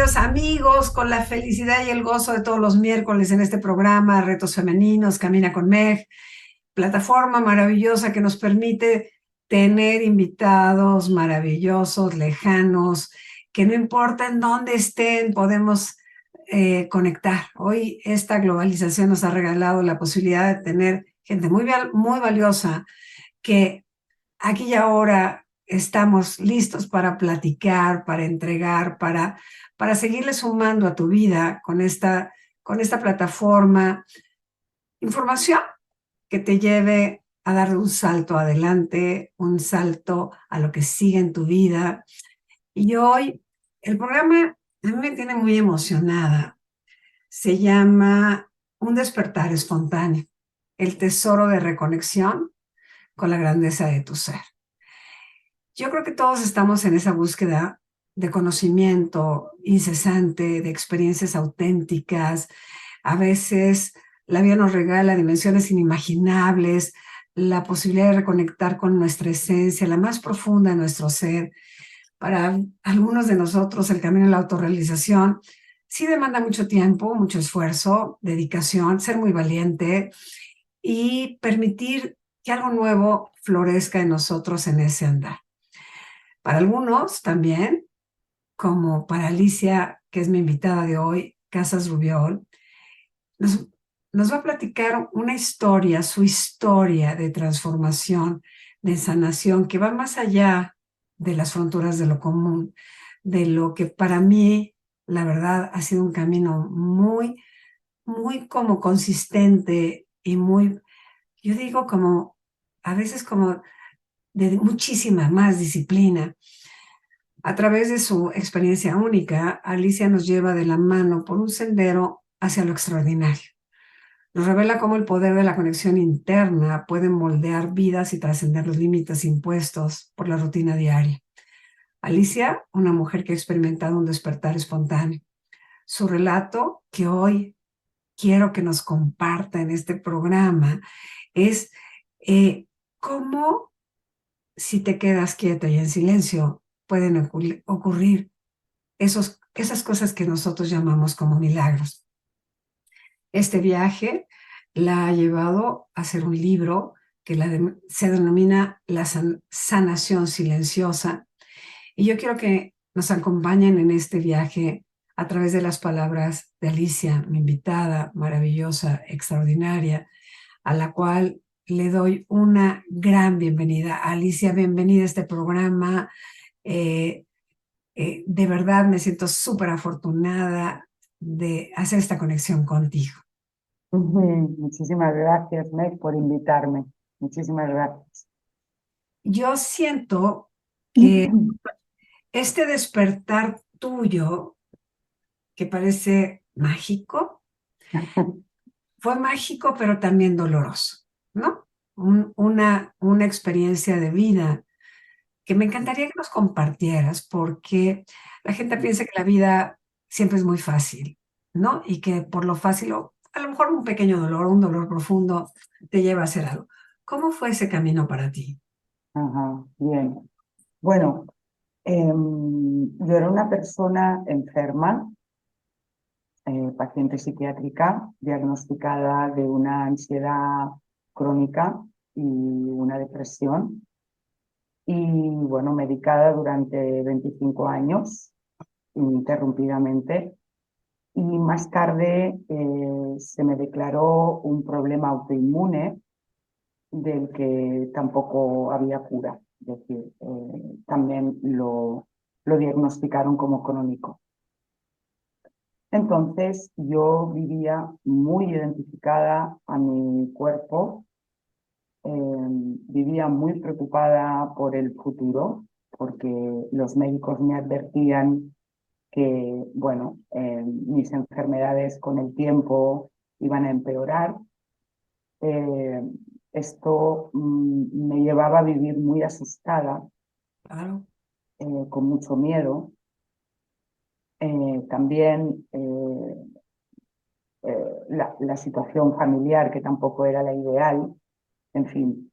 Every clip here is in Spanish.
queridos amigos, con la felicidad y el gozo de todos los miércoles en este programa, Retos Femeninos, Camina con Meg, plataforma maravillosa que nos permite tener invitados maravillosos, lejanos, que no importa en dónde estén, podemos conectar. Hoy esta globalización nos ha regalado la posibilidad de tener gente muy valiosa que aquí y ahora estamos listos para platicar, para entregar, para seguirle sumando a tu vida con esta plataforma, información que te lleve a dar un salto adelante, un salto a lo que sigue en tu vida. Y hoy el programa a mí me tiene muy emocionada. Se llama Un despertar espontáneo, el tesoro de reconexión con la grandeza de tu ser. Yo creo que todos estamos en esa búsqueda de conocimiento incesante, de experiencias auténticas. A veces la vida nos regala dimensiones inimaginables, la posibilidad de reconectar con nuestra esencia, la más profunda de nuestro ser. Para algunos de nosotros el camino a la autorrealización sí demanda mucho tiempo, mucho esfuerzo, dedicación, ser muy valiente y permitir que algo nuevo florezca en nosotros en ese andar. Para algunos también, como para Alicia, que es mi invitada de hoy, Casas Rubiol, nos, nos va a platicar una historia, su historia de transformación, de sanación, que va más allá de las fronteras de lo común, de lo que para mí, la verdad, ha sido un camino muy como consistente y muy, yo digo como, a veces como de muchísima más disciplina. A través de su experiencia única, Alicia nos lleva de la mano por un sendero hacia lo extraordinario. Nos revela cómo el poder de la conexión interna puede moldear vidas y trascender los límites impuestos por la rutina diaria. Alicia, una mujer que ha experimentado un despertar espontáneo. Su relato, que hoy quiero que nos comparta en este programa, es cómo, si te quedas quieta y en silencio, pueden ocurrir esas cosas que nosotros llamamos como milagros. Este viaje la ha llevado a hacer un libro que se denomina La Sanación Silenciosa. Y yo quiero que nos acompañen en este viaje a través de las palabras de Alicia, mi invitada maravillosa, extraordinaria, a la cual le doy una gran bienvenida. Alicia, bienvenida a este programa. Eh, de verdad me siento súper afortunada de hacer esta conexión contigo. Muchísimas gracias, Meg, por invitarme. Muchísimas gracias. Yo siento que este despertar tuyo, que parece mágico, fue mágico, pero también doloroso, ¿no? Una experiencia de vida que me encantaría que nos compartieras, porque la gente piensa que la vida siempre es muy fácil, ¿no? Y que por lo fácil, o a lo mejor un pequeño dolor, un dolor profundo, te lleva a hacer algo. ¿Cómo fue ese camino para ti? Ajá, bien. Bueno, yo era una persona enferma, paciente psiquiátrica, diagnosticada de una ansiedad crónica y una depresión. Y bueno, medicada durante 25 años, ininterrumpidamente. Y más tarde se me declaró un problema autoinmune del que tampoco había cura. Es decir, también lo diagnosticaron como crónico. Entonces yo vivía muy identificada a mi cuerpo, vivía muy preocupada por el futuro, porque los médicos me advertían que, bueno, mis enfermedades con el tiempo iban a empeorar. Eh, Esto me llevaba a vivir muy asustada, Claro. con mucho miedo. También la situación familiar, que tampoco era la ideal. En fin,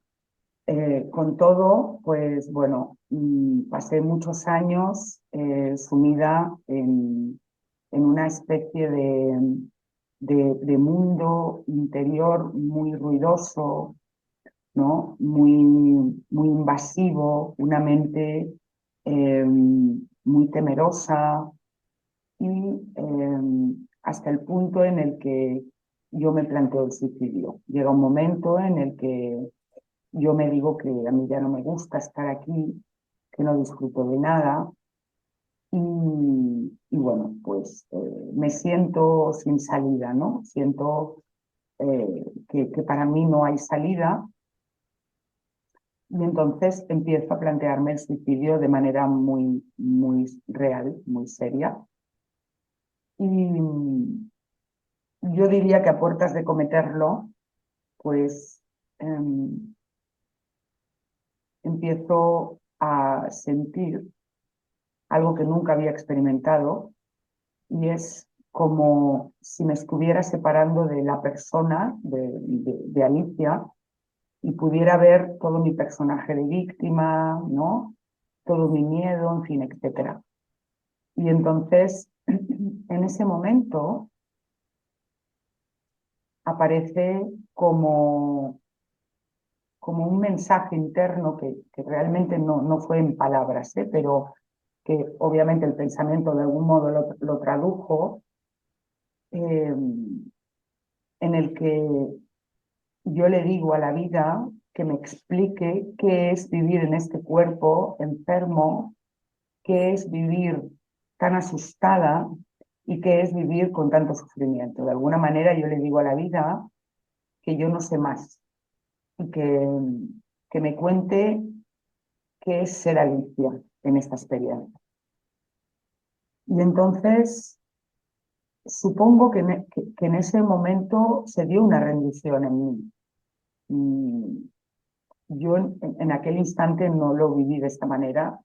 con todo, pues bueno, pasé muchos años sumida en una especie de mundo interior muy ruidoso, ¿no? Muy invasivo, una mente muy temerosa y hasta el punto en el que yo me planteo el suicidio. Llega un momento en el que yo me digo que a mí ya no me gusta estar aquí, que no disfruto de nada y bueno, pues me siento sin salida, ¿no? Siento que para mí no hay salida y entonces empiezo a plantearme el suicidio de manera muy real, muy seria. Y yo diría que a puertas de cometerlo, pues empiezo a sentir algo que nunca había experimentado y es como si me estuviera separando de la persona, de Alicia, y pudiera ver todo mi personaje de víctima, ¿no? Todo mi miedo, en fin, etcétera. Y entonces, en ese momento, aparece como un mensaje interno que realmente no fue en palabras, pero que obviamente el pensamiento de algún modo lo tradujo, eh, en el que yo le digo a la vida que me explique qué es vivir en este cuerpo enfermo, qué es vivir tan asustada y qué es vivir con tanto sufrimiento. De alguna manera yo le digo a la vida que yo no sé más y que me cuente qué es ser Alicia en esta experiencia. Y entonces supongo que en ese momento se dio una rendición en mí. Y yo en aquel instante no lo viví de esta manera.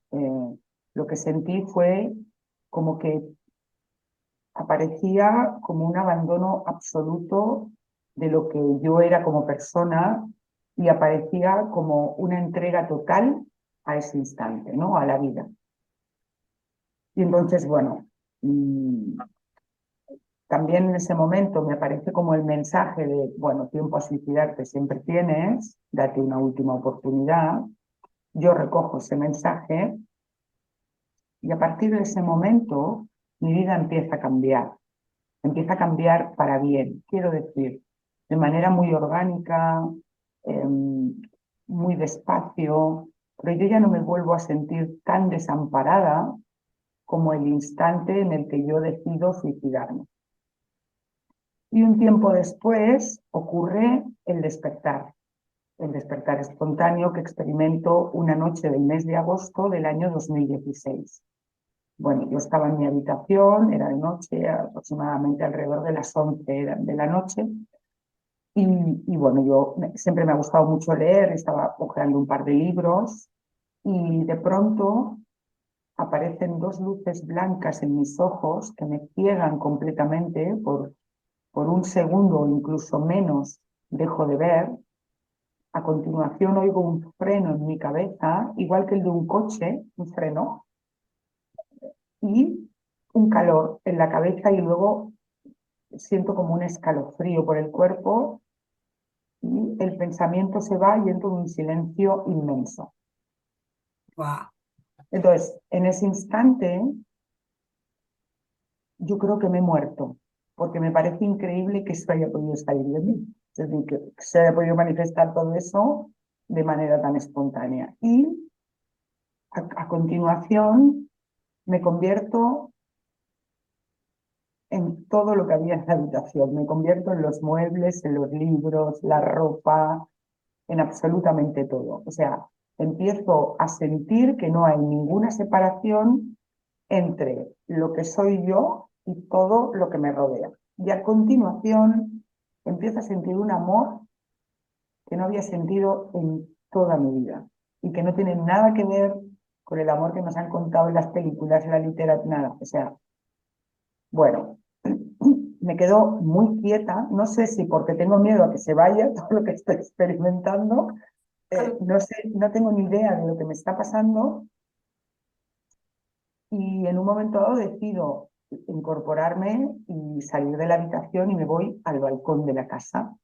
Lo que sentí fue como que aparecía como un abandono absoluto de lo que yo era como persona y aparecía como una entrega total a ese instante, ¿no? A la vida. Y entonces, bueno, también en ese momento me aparece como el mensaje de, bueno, tiempo a suicidarte siempre tienes, date una última oportunidad. Yo recojo ese mensaje y a partir de ese momento mi vida empieza a cambiar para bien, quiero decir, de manera muy orgánica, eh, muy despacio, pero yo ya no me vuelvo a sentir tan desamparada como el instante en el que yo decido suicidarme. Y un tiempo después ocurre el despertar espontáneo que experimento una noche del mes de agosto del año 2016. Bueno, yo estaba en mi habitación, era de noche, aproximadamente alrededor de las 11 de la noche, y bueno, yo siempre me ha gustado mucho leer, estaba hojeando un par de libros, y de pronto aparecen dos luces blancas en mis ojos que me ciegan completamente, por un segundo o incluso menos dejo de ver. A continuación oigo un freno en mi cabeza, igual que el de un coche, un freno, y un calor en la cabeza y luego siento como un escalofrío por el cuerpo y el pensamiento se va y entro en un silencio inmenso. Wow. Entonces, en ese instante, yo creo que me he muerto, porque me parece increíble que esto haya podido salir de mí. Es decir, que se haya podido manifestar todo eso de manera tan espontánea. Y a continuación me convierto en todo lo que había en la habitación. Me convierto en los muebles, en los libros, la ropa, en absolutamente todo. O sea, empiezo a sentir que no hay ninguna separación entre lo que soy yo y todo lo que me rodea. Y a continuación empiezo a sentir un amor que no había sentido en toda mi vida y que no tiene nada que ver con el amor que nos han contado en las películas, en la literatura, nada. O sea, bueno, me quedo muy quieta, no sé si porque tengo miedo a que se vaya todo lo que estoy experimentando, no sé, no tengo ni idea de lo que me está pasando y en un momento dado decido incorporarme y salir de la habitación y me voy al balcón de la casa.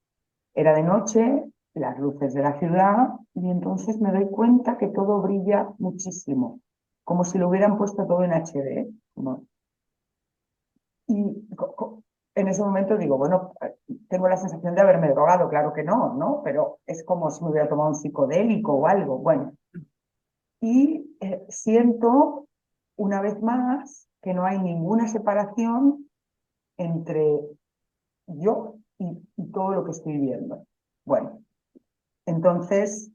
Era de noche, las luces de la ciudad, y entonces me doy cuenta que todo brilla muchísimo, como si lo hubieran puesto todo en HD, ¿no? Y en ese momento digo, bueno, tengo la sensación de haberme drogado, claro que no, ¿no? Pero es como si me hubiera tomado un psicodélico o algo, bueno. Y siento una vez más que no hay ninguna separación entre yo y todo lo que estoy viendo. Bueno, entonces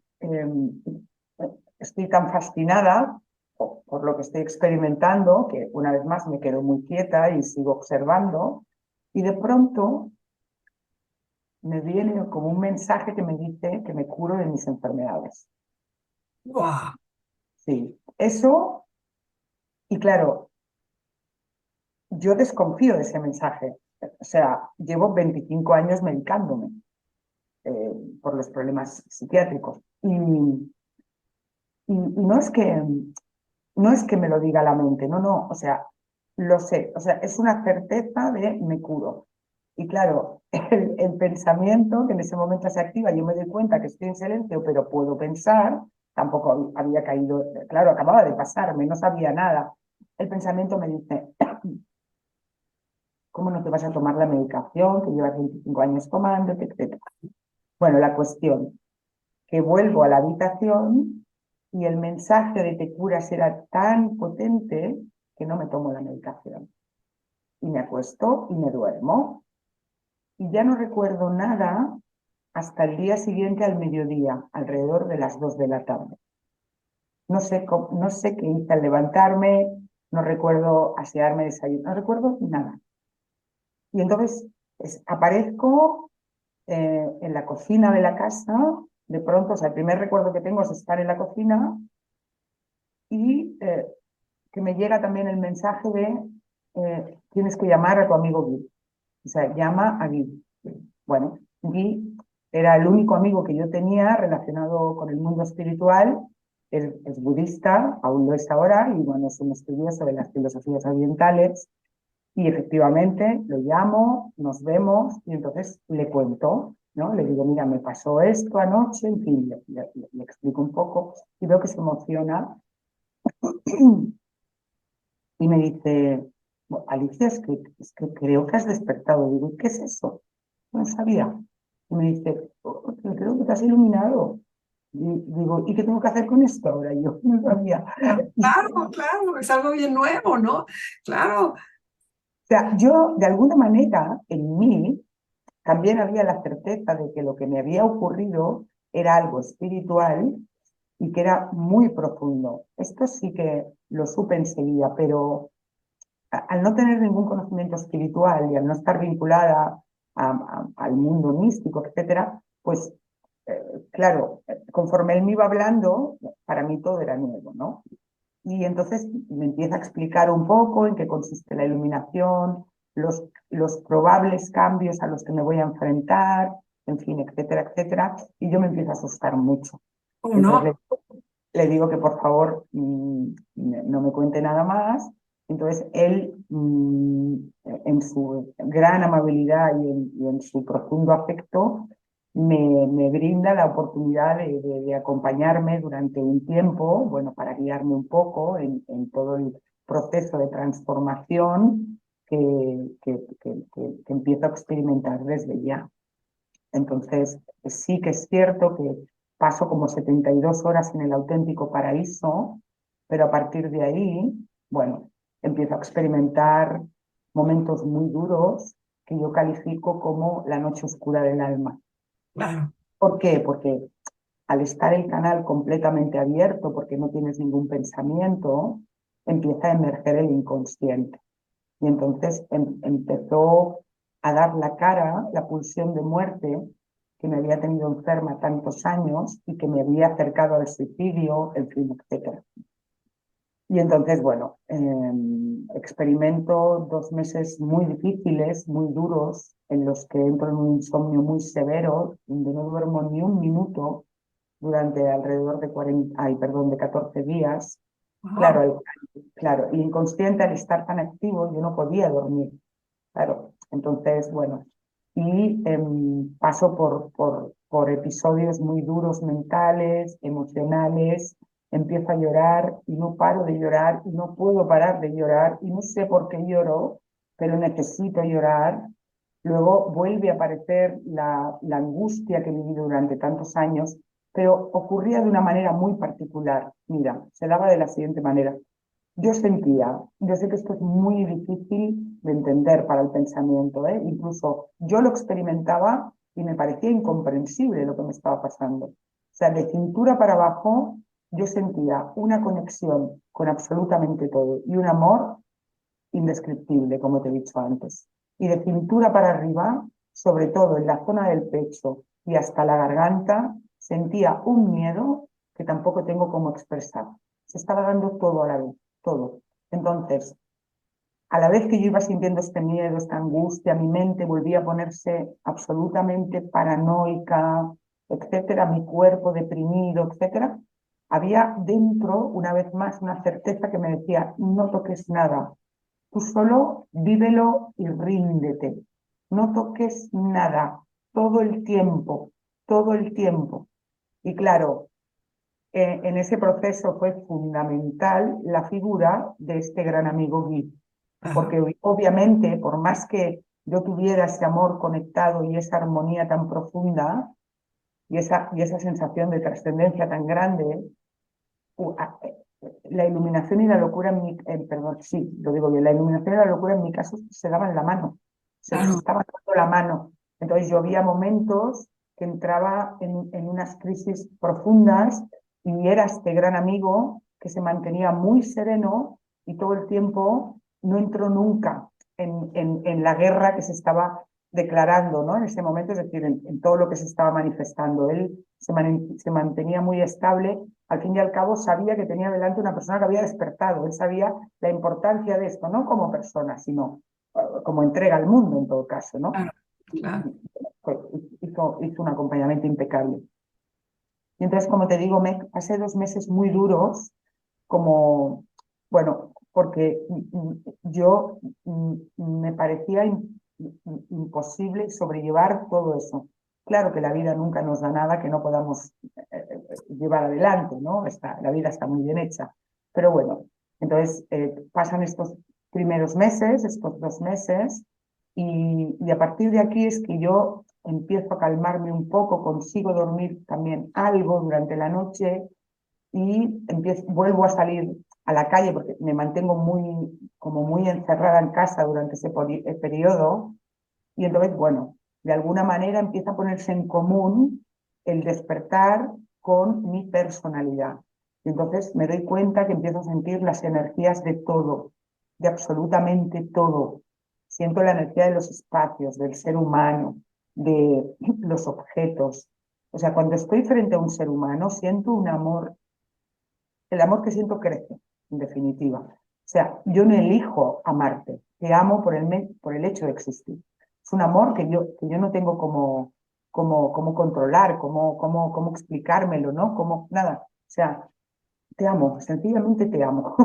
estoy tan fascinada por lo que estoy experimentando que una vez más me quedo muy quieta y sigo observando y de pronto me viene como un mensaje que me dice que me curo de mis enfermedades. Wow. Sí, eso, y claro, yo desconfío de ese mensaje. O sea, llevo 25 años medicándome eh, por los problemas psiquiátricos. Y no es que me lo diga la mente, no, no, o sea, lo sé, o sea, es una certeza de me curo. Y claro, el pensamiento que en ese momento se activa, yo me doy cuenta que estoy en silencio, pero puedo pensar, tampoco había caído, claro, acababa de pasarme, no sabía nada. El pensamiento me dice, ¿cómo no te vas a tomar la medicación que llevas 25 años tomando, etcétera? Bueno, la cuestión, que vuelvo a la habitación y el mensaje de te curas era tan potente que no me tomo la medicación. Y me acuesto y me duermo. Y ya no recuerdo nada hasta el día siguiente al mediodía, alrededor de las 2 de la tarde. No sé qué hice al levantarme, no recuerdo asearme, desayunar, no recuerdo nada. Y entonces aparezco en la cocina de la casa, de pronto, o sea, el primer recuerdo que tengo es estar en la cocina y que me llega también el mensaje de tienes que llamar a tu amigo Guy. O sea, llama a Guy. Bueno, Guy era el único amigo que yo tenía relacionado con el mundo espiritual. Él es budista, aún lo es ahora, y bueno, es un estudioso de las filosofías orientales. Y efectivamente lo llamo, nos vemos y entonces le cuento, ¿no? Le digo, mira, me pasó esto anoche, en fin, le explico un poco y veo que se emociona y me dice, Alicia, es que creo que has despertado. Digo, ¿qué es eso? No sabía. Y me dice, creo que te has iluminado. Y digo, ¿y qué tengo que hacer con esto ahora? Y yo no sabía. Claro, claro, es algo bien nuevo, ¿no? Claro. O sea, yo de alguna manera en mí también había la certeza de que lo que me había ocurrido era algo espiritual y que era muy profundo. Esto sí que lo supe enseguida, pero al no tener ningún conocimiento espiritual y al no estar vinculada al mundo místico, etcétera, pues claro, conforme él me iba hablando, para mí todo era nuevo, ¿no? Y entonces me empieza a explicar un poco en qué consiste la iluminación, los probables cambios a los que me voy a enfrentar, en fin, etcétera, etcétera, y yo me empiezo a asustar mucho. ¿Cómo Entonces no? le digo que por favor no me cuente nada más. Entonces él, en su gran amabilidad y en su profundo afecto, me brinda la oportunidad de acompañarme durante un tiempo, bueno, para guiarme un poco en todo el proceso de transformación que empiezo a experimentar desde ya. Entonces, sí que es cierto que paso como 72 horas en el auténtico paraíso, pero a partir de ahí, bueno, empiezo a experimentar momentos muy duros que yo califico como la noche oscura del alma. Claro. ¿Por qué? Porque al estar el canal completamente abierto, porque no tienes ningún pensamiento, empieza a emerger el inconsciente. Y entonces empezó a dar la cara la pulsión de muerte que me había tenido enferma tantos años y que me había acercado al suicidio, en fin, etcétera. Y entonces, bueno, experimento 2 meses muy difíciles, muy duros, en los que entro en un insomnio muy severo, donde no duermo ni un minuto durante alrededor de 14 días. Wow. Claro, claro, y inconsciente al estar tan activo yo no podía dormir, claro. Entonces, bueno, y paso por episodios muy duros mentales, emocionales, empiezo a llorar y no paro de llorar y no puedo parar de llorar y no sé por qué lloro, pero necesito llorar. Luego vuelve a aparecer la angustia que he vivido durante tantos años, pero ocurría de una manera muy particular. Mira, se daba de la siguiente manera. Yo sentía, yo sé que esto es muy difícil de entender para el pensamiento, ¿eh? Incluso yo lo experimentaba y me parecía incomprensible lo que me estaba pasando. O sea, de cintura para abajo yo sentía una conexión con absolutamente todo y un amor indescriptible, como te he dicho antes. Y de cintura para arriba, sobre todo en la zona del pecho y hasta la garganta, sentía un miedo que tampoco tengo cómo expresar. Se estaba dando todo a la vez, todo. Entonces, a la vez que yo iba sintiendo este miedo, esta angustia, mi mente volvía a ponerse absolutamente paranoica, etcétera, mi cuerpo deprimido, etcétera. Había dentro, una vez más, una certeza que me decía, no toques nada, tú solo vívelo y ríndete. No toques nada, todo el tiempo, todo el tiempo. Y claro, en ese proceso fue fundamental la figura de este gran amigo Guy, Ajá. porque obviamente, por más que yo tuviera ese amor conectado y esa armonía tan profunda y esa sensación de trascendencia tan grande, la iluminación y la locura en mi, perdón, sí, lo digo bien, la iluminación y la locura en mi caso se daban la mano, se Claro. estaba dando la mano. Entonces yo había momentos que entraba en unas crisis profundas y era este gran amigo que se mantenía muy sereno y todo el tiempo no entró nunca en la guerra que se estaba declarando, ¿no? En ese momento, es decir, en todo lo que se estaba manifestando. Él se mantenía muy estable. Al fin y al cabo sabía que tenía delante una persona que había despertado. Él sabía la importancia de esto, no como persona, sino como entrega al mundo en todo caso, ¿no? Claro, claro. Pues hizo un acompañamiento impecable. Y entonces, como te digo, me pasé 2 meses muy duros, como, bueno, porque yo me parecía imposible sobrellevar todo eso. Claro que la vida nunca nos da nada que no podamos llevar adelante, ¿no? La vida está muy bien hecha. Pero bueno, entonces pasan estos primeros meses, estos 2 meses, y a partir de aquí es que yo empiezo a calmarme un poco, consigo dormir también algo durante la noche y vuelvo a salir a la calle porque me mantengo como muy encerrada en casa durante ese periodo. Y entonces, bueno, de alguna manera empieza a ponerse en común el despertar con mi personalidad. Y entonces me doy cuenta que empiezo a sentir las energías de todo, de absolutamente todo. Siento la energía de los espacios, del ser humano, de los objetos. O sea, cuando estoy frente a un ser humano, siento un amor. El amor que siento crece, en definitiva. O sea, yo no elijo amarte, te amo por el hecho de existir. Es un amor que yo no tengo como controlar, como explicármelo, ¿no? Como nada. O sea, te amo, sencillamente te amo.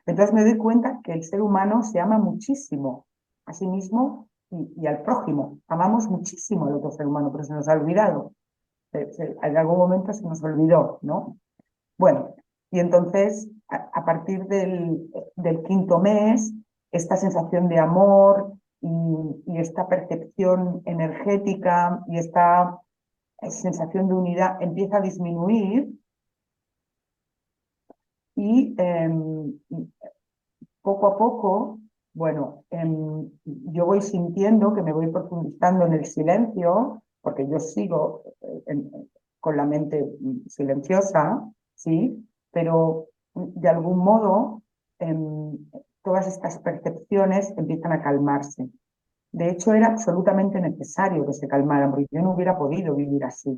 Entonces me doy cuenta que el ser humano se ama muchísimo a sí mismo y al prójimo. Amamos muchísimo al otro ser humano, pero se nos ha olvidado. En algún momento se nos olvidó, ¿no? Bueno, y entonces a partir del quinto mes, esta sensación de amor y esta percepción energética y esta sensación de unidad empieza a disminuir y poco a poco, bueno, yo voy sintiendo que me voy profundizando en el silencio, porque yo sigo con la mente silenciosa, ¿sí? Pero de algún modo todas estas percepciones empiezan a calmarse. De hecho, era absolutamente necesario que se calmaran, porque yo no hubiera podido vivir así.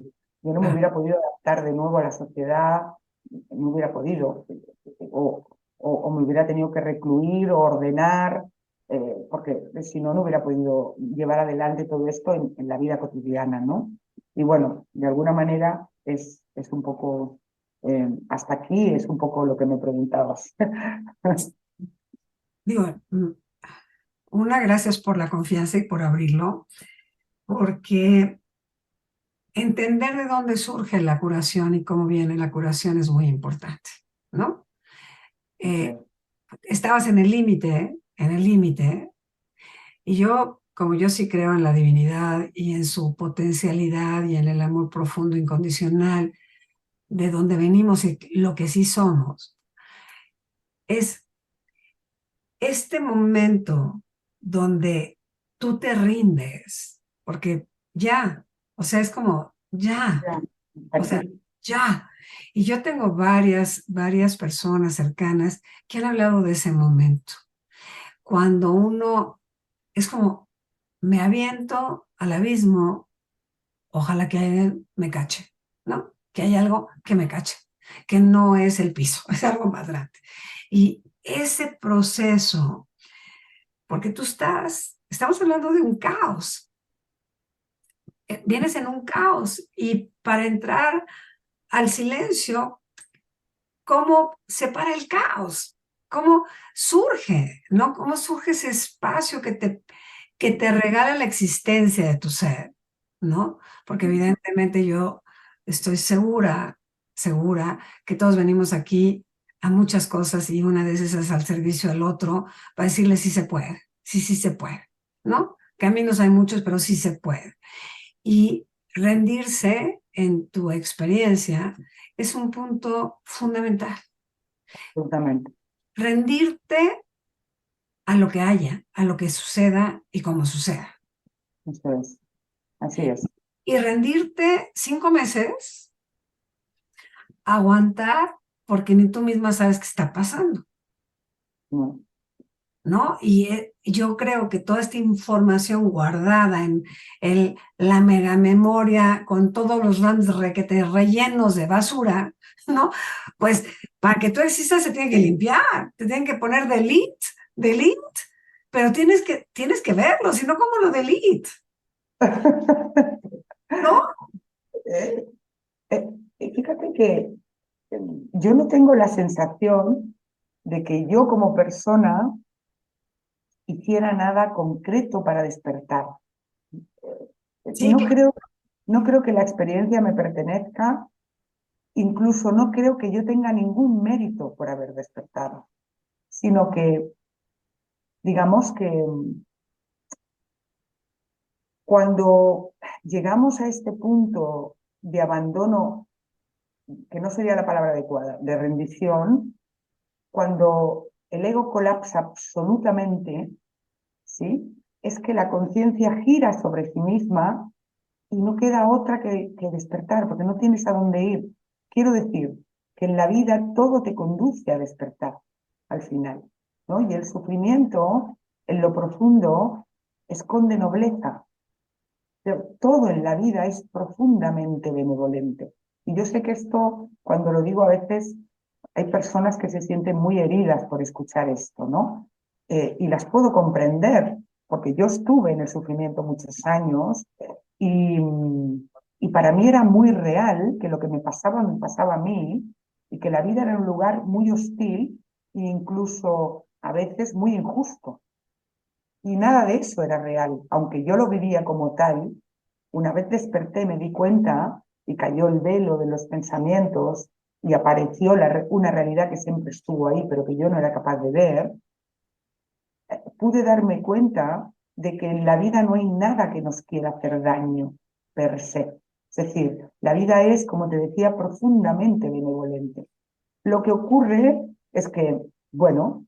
Yo no me Claro. hubiera podido adaptar de nuevo a la sociedad, no hubiera podido, o me hubiera tenido que recluir o ordenar, porque si no, no hubiera podido llevar adelante todo esto en la vida cotidiana, ¿no? Y bueno, de alguna manera es un poco. Hasta aquí es un poco lo que me preguntabas. Digo, gracias por la confianza y por abrirlo, porque entender de dónde surge la curación y cómo viene la curación es muy importante, ¿no? Okay. Estabas en el límite, y yo, como yo sí creo en la divinidad y en su potencialidad y en el amor profundo, incondicional, de donde venimos y lo que sí somos, es este momento donde tú te rindes, porque ya, o sea, es como ya, Ya, o sea, aquí. ya. Y yo tengo varias personas cercanas que han hablado de ese momento, cuando uno es como, me aviento al abismo, ojalá que alguien me cache, ¿no? Que hay algo que me cache, que no es el piso, es algo más grande. Y ese proceso, porque estamos hablando de un caos, vienes en un caos y para entrar al silencio, ¿cómo se para el caos? ¿Cómo surge, no? ¿Cómo surge ese espacio que te regala la existencia de tu ser, ¿no? Porque evidentemente yo estoy segura que todos venimos aquí a muchas cosas y una de esas es al servicio del otro para decirle sí se puede, sí se puede, ¿no? Caminos hay muchos, pero sí se puede. Y rendirse en tu experiencia es un punto fundamental. Absolutamente. Rendirte a lo que haya, a lo que suceda y como suceda. Eso es. Así es. Y rendirte 5 meses, aguantar, porque ni tú misma sabes qué está pasando, No. ¿no? Y yo creo que toda esta información guardada en la mega memoria con todos los RAMs requete rellenos de basura, ¿no? Pues para que tú existas se tiene que limpiar, te tienen que poner delete, pero tienes que verlo, si no, ¿cómo lo delete? ¿No? Eh, Fíjate que yo no tengo la sensación de que yo como persona hiciera nada concreto para despertar. Sí, No creo, no creo que la experiencia me pertenezca, incluso no creo que yo tenga ningún mérito por haber despertado, sino que, digamos que cuando llegamos a este punto de abandono, que no sería la palabra adecuada, de rendición, cuando el ego colapsa absolutamente, ¿sí? Es que la conciencia gira sobre sí misma y no queda otra que despertar, porque no tienes a dónde ir. Quiero decir que en la vida todo te conduce a despertar al final, ¿no? Y el sufrimiento, en lo profundo, esconde nobleza. Todo en la vida es profundamente benevolente. Y yo sé que esto, cuando lo digo a veces, hay personas que se sienten muy heridas por escuchar esto, ¿no? Y las puedo comprender, porque yo estuve en el sufrimiento muchos años y, y para mí era muy real que lo que me pasaba a mí y que la vida era un lugar muy hostil e incluso a veces muy injusto. Y nada de eso era real, aunque yo lo vivía como tal. Una vez desperté, me di cuenta y cayó el velo de los pensamientos y apareció una realidad que siempre estuvo ahí, pero que yo no era capaz de ver. Pude darme cuenta de que en la vida no hay nada que nos quiera hacer daño per se. Es decir, la vida es, como te decía, profundamente benevolente. Lo que ocurre es que, bueno,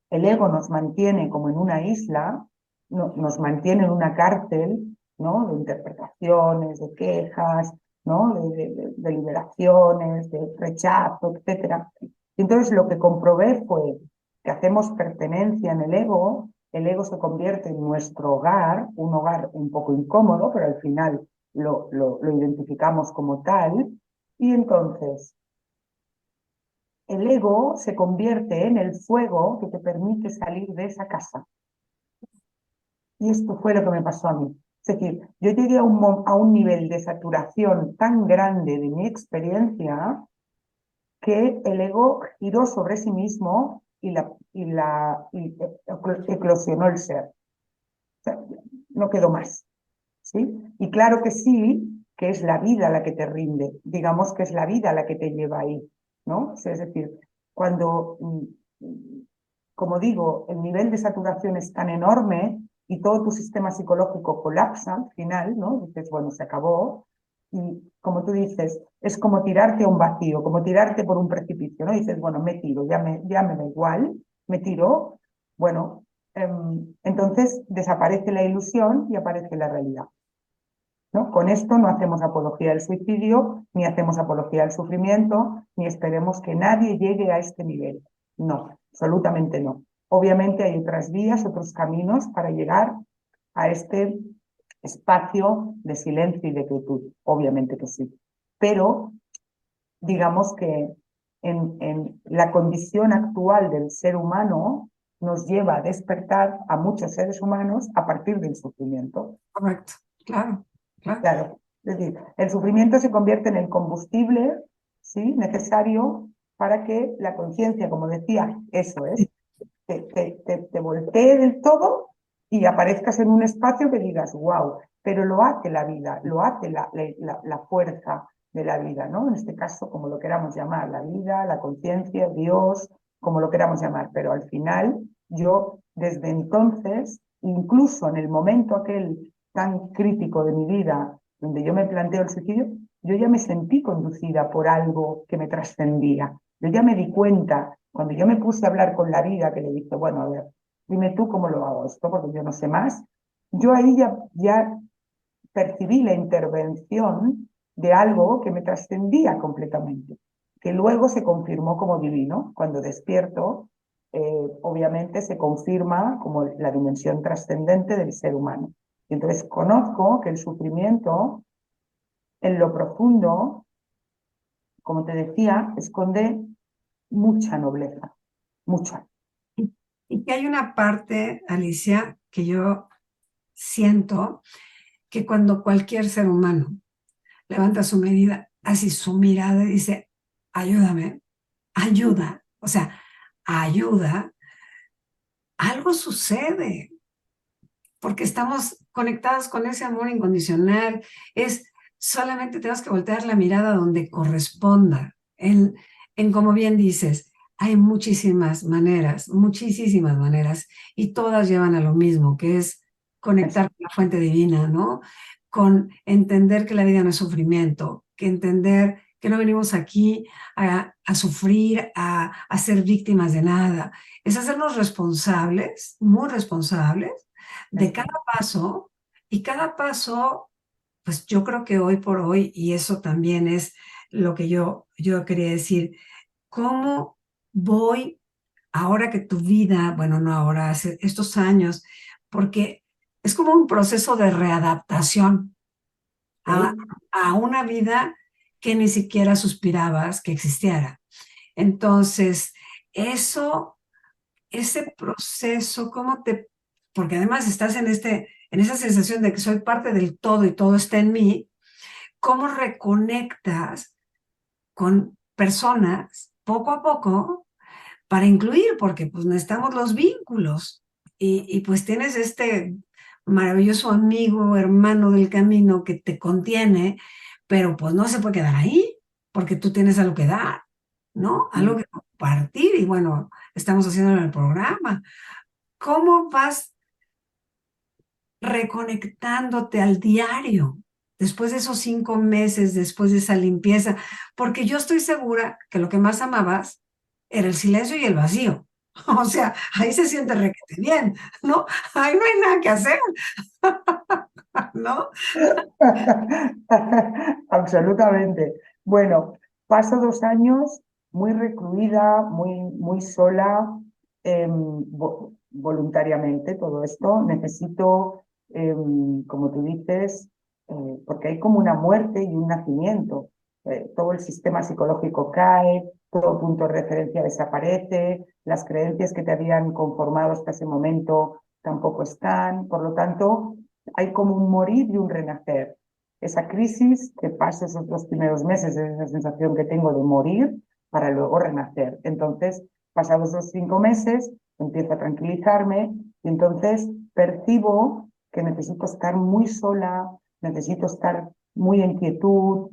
el ego nos mantiene como en una isla, nos mantiene en una cárcel, ¿no? De interpretaciones, de quejas, ¿no? De liberaciones, de rechazo, etcétera. Y entonces lo que comprobé fue que hacemos pertenencia en el ego se convierte en nuestro hogar, un hogar un poco incómodo, pero al final lo identificamos como tal, y entonces el ego se convierte en el fuego que te permite salir de esa casa. Y esto fue lo que me pasó a mí. Es decir, yo llegué a un nivel de saturación tan grande de mi experiencia que el ego giró sobre sí mismo y eclosionó el ser. O sea, no quedó más, ¿sí? Y claro que sí, que es la vida la que te rinde, digamos que es la vida la que te lleva ahí, ¿no? O sea, es decir, cuando, como digo, el nivel de saturación es tan enorme y todo tu sistema psicológico colapsa al final, ¿no? Dices, bueno, se acabó. Y como tú dices, es como tirarte a un vacío, como tirarte por un precipicio, ¿no? Y dices, bueno, me tiro, ya me da igual, me tiro, bueno, entonces desaparece la ilusión y aparece la realidad, ¿no? Con esto no hacemos apología del suicidio, ni hacemos apología del sufrimiento, ni esperemos que nadie llegue a este nivel. No, absolutamente no. Obviamente hay otras vías, otros caminos para llegar a este espacio de silencio y de quietud. Obviamente que sí. Pero digamos que en la condición actual del ser humano nos lleva a despertar a muchos seres humanos a partir del sufrimiento. Correcto, claro, claro. Claro, es decir, el sufrimiento se convierte en el combustible, ¿sí?, necesario para que la conciencia, como decía, eso es, te voltee del todo y aparezcas en un espacio que digas, wow, pero lo hace la vida, lo hace la fuerza de la vida, ¿no? En este caso, como lo queramos llamar, la vida, la conciencia, Dios, como lo queramos llamar, pero al final yo desde entonces, incluso en el momento aquel tan crítico de mi vida, donde yo me planteo el suicidio, yo ya me sentí conducida por algo que me trascendía. Yo ya me di cuenta, cuando yo me puse a hablar con la vida, que le dije, bueno, a ver, dime tú cómo lo hago esto, porque yo no sé más, yo ahí ya percibí la intervención de algo que me trascendía completamente, que luego se confirmó como divino. Cuando despierto, obviamente se confirma como la dimensión trascendente del ser humano. Y entonces conozco que el sufrimiento, en lo profundo, como te decía, esconde mucha nobleza, mucha. Y que hay una parte, Alicia, que yo siento que cuando cualquier ser humano levanta su medida, así su mirada y dice, ayúdame, ayuda, o sea, ayuda, algo sucede, porque estamos conectados con ese amor incondicional. Es solamente tenemos que voltear la mirada donde corresponda. Como bien dices, hay muchísimas maneras, y todas llevan a lo mismo, que es conectar con la fuente divina, ¿no? Con entender que la vida no es sufrimiento, que entender que no venimos aquí a sufrir, a ser víctimas de nada. Es hacernos responsables, muy responsables, de cada paso, y cada paso, pues yo creo que hoy por hoy, y eso también es lo que yo quería decir, ¿cómo voy ahora que tu vida, bueno, no ahora, hace estos años, porque es como un proceso de readaptación a, ¿Sí? a una vida que ni siquiera suspirabas que existiera? Entonces, eso, ese proceso, ¿cómo te...? Porque además estás en esa sensación de que soy parte del todo y todo está en mí. ¿Cómo reconectas con personas poco a poco para incluir? Porque pues necesitamos los vínculos. Y pues tienes este maravilloso amigo, hermano del camino que te contiene, pero pues no se puede quedar ahí, porque tú tienes algo que dar, ¿no? Algo que compartir. Y bueno, estamos haciendo en el programa. ¿Cómo vas reconectándote al diario después de esos 5 meses, después de esa limpieza? Porque yo estoy segura que lo que más amabas era el silencio y el vacío. O sea, ahí se siente requete bien, ¿no? Ahí no hay nada que hacer, ¿no? Absolutamente. Bueno, paso 2 años muy recluida, muy sola, voluntariamente todo esto. Necesito, como tú dices, porque hay como una muerte y un nacimiento. Todo el sistema psicológico cae, todo punto de referencia desaparece, las creencias que te habían conformado hasta ese momento tampoco están. Por lo tanto, hay como un morir y un renacer. Esa crisis que pasa esos 2 primeros meses, esa sensación que tengo de morir, para luego renacer. Entonces, pasados los 5 meses, empiezo a tranquilizarme y entonces percibo que necesito estar muy sola, necesito estar muy en quietud,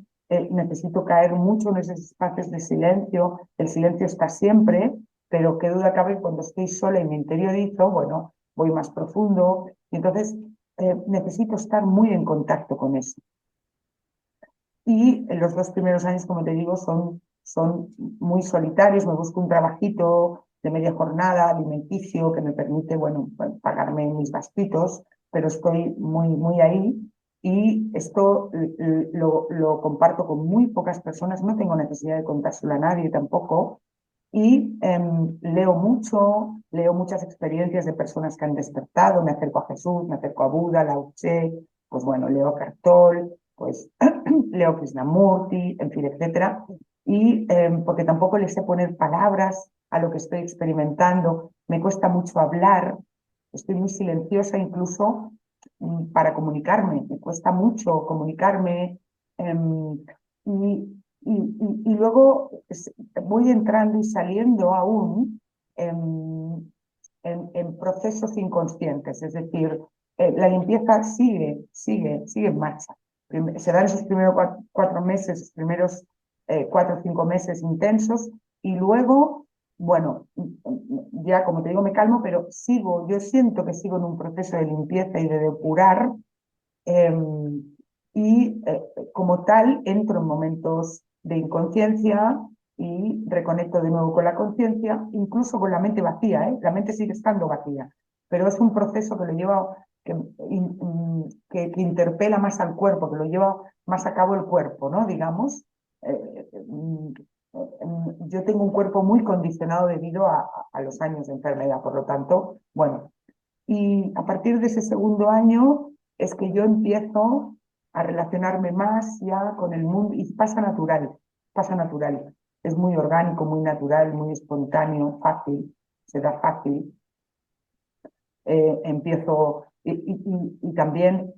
necesito caer mucho en esos espacios de silencio. El silencio está siempre, pero qué duda cabe cuando estoy sola y me interiorizo, bueno, voy más profundo y entonces necesito estar muy en contacto con eso. Y en los 2 primeros años, como te digo, son muy solitarios. Me busco un trabajito de media jornada, alimenticio, que me permite, bueno, pagarme mis gastitos, pero estoy muy, muy ahí. Y esto lo comparto con muy pocas personas, no tengo necesidad de contárselo a nadie tampoco. Y leo muchas experiencias de personas que han despertado, me acerco a Jesús, me acerco a Buda, Lao Tse, pues bueno, leo Cartol, pues leo Krishnamurti, en fin, etcétera. Y porque tampoco les sé poner palabras a lo que estoy experimentando, me cuesta mucho hablar, estoy muy silenciosa incluso para comunicarme, me cuesta mucho comunicarme. Y luego voy entrando y saliendo aún en procesos inconscientes, es decir, la limpieza sigue en marcha. Se dan esos primeros 4 meses, esos primeros 4 o 5 meses intensos y luego, bueno, ya como te digo me calmo, pero yo siento que sigo en un proceso de limpieza y de depurar eh, y como tal entro en momentos de inconsciencia y reconecto de nuevo con la conciencia, incluso con la mente vacía, ¿eh? La mente sigue estando vacía, pero es un proceso que lo lleva, que interpela más al cuerpo, que lo lleva más a cabo el cuerpo, ¿no? Digamos. Yo tengo un cuerpo muy condicionado debido a los años de enfermedad, por lo tanto, bueno, y a partir de ese segundo año es que yo empiezo a relacionarme más ya con el mundo y pasa natural, pasa natural. Es muy orgánico, muy natural, muy espontáneo, fácil, se da fácil. Empiezo y también